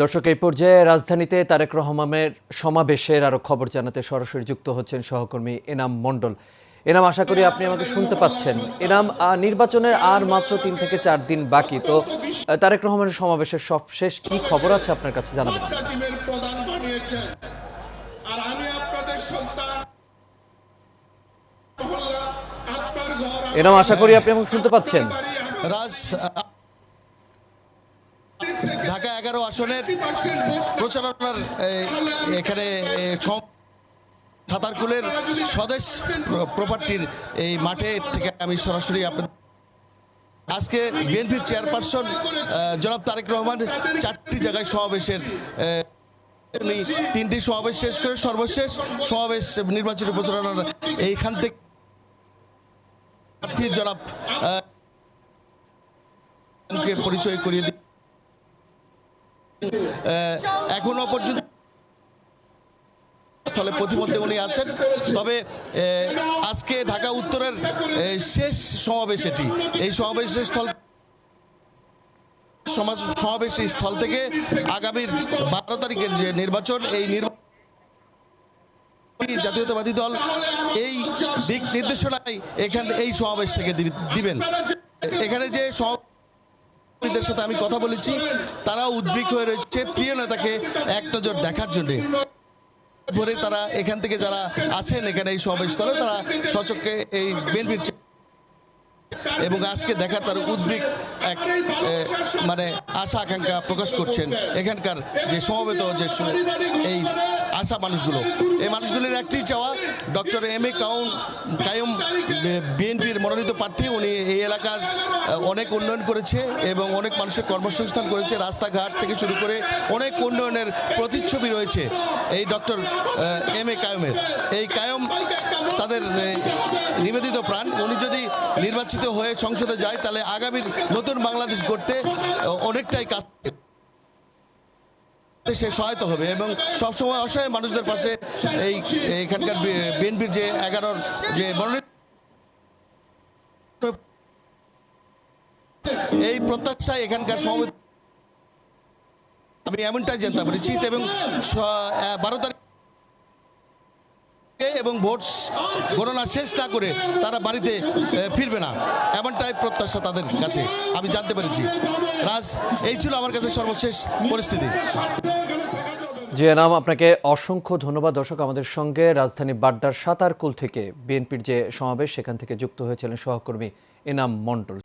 দর্শক, এই পর্যায়ে রাজধানীতে তারেক রহমানের সমাবেশের আরো খবর জানাতে সরাসরি যুক্ত হচ্ছেন সহকর্মী এনাম মণ্ডল। এনাম, আশা করি আপনি আমাকে শুনতে পাচ্ছেন। এনাম, নির্বাচনের আর মাত্র 3 থেকে 4 দিন বাকি, তো তারেক রহমানের সমাবেশের সবশেষ কি খবর আছে আপনার কাছে জানাবেন। এনাম, আশা করি আপনি আমাকে শুনতে পাচ্ছেন। রাজ, ঢাকা 11 আসনের প্রচারণার এখানে ছাতারকুলের স্বদেশ প্রপার্টির এই মাঠে থেকে আমি সরাসরি আজকে বিএনপির চেয়ারপারসন জনাব তারেক রহমান 4টি জায়গায় সমাবেশের 3টি সমাবেশ শেষ করে সর্বশেষ সমাবেশ নির্বাচনী প্রচারণার এইখান থেকে জনাব পরিচয় করিয়ে দিই। এখনো পর্যন্ত স্থলে প্রতিমধ্যে উনি আছেন, তবে আজকে ঢাকা উত্তরের শেষ সমাবেশ এটি। এই সমাবেশের স্থল থেকে আগামীর 12 তারিখের যে নির্বাচন, এই জাতীয়তাবাদী দল এই দিক নির্দেশনায় এই সমাবেশ থেকে দিবেন। এখানে যে সভাপতিদের সাথে আমি কথা বলেছি, তারা উদ্বিগ্ন হয়ে রয়েছে প্রিয় নেতাকে এক নজর দেখার জন্য। ভোরে তারা এখান থেকে যারা আছেন এখানে এই সমাবেশ স্থলে, তারা সচক্ষে এই বিএনপির এবং আজকে দেখার তার উদ্বেগ এক মানে আশা আকাঙ্ক্ষা প্রকাশ করছেন এখানকার যে সমবেত যে এই আশা মানুষগুলো। এই মানুষগুলির একটি চাওয়া, ডক্টর এম এ কাইয়ুম বিএনপির মনোনীত প্রার্থী, উনি এই এলাকার অনেক উন্নয়ন করেছে এবং অনেক মানুষের কর্মসংস্থান করেছে। রাস্তাঘাট থেকে শুরু করে অনেক উন্নয়নের প্রতিচ্ছবি রয়েছে এই ডক্টর এম এ কাইয়ুমের। এই কাইয়ুম তাদের নিবেদিত প্রাণ। উনি যদি নির্বাচিত হয়ে সংসদে যায়, তাহলে আগামী নতুন বাংলাদেশ গড়তে অনেকটাই কাজ সে সহায়তা হবে এবং সবসময় অসহায় মানুষদের পাশে এইখানকার বিএনপির যে 11 যে মনোনীত এই প্রত্যাশায় এখানকার সভাপতি আমি এমনটাই জানতে পেরেছি। এবং 12 তারিখ এবং ভোট গণনা শেষ না করে তারা বাড়িতে ফিরবে না, এমনটাই প্রত্যাশা তাদের কাছে আমি জানতে পেরেছি। রাজ, এই ছিল আমার কাছে সর্বশেষ পরিস্থিতি। জি এনাম, আপনাকে অসংখ্য ধন্যবাদ। দর্শক, আমাদের সঙ্গে রাজধানী বাড্ডার সাতারকুল থেকে বিএনপির যে সমাবেশ সেখান থেকে যুক্ত হয়েছিলেন সহকর্মী এনাম মণ্ডল।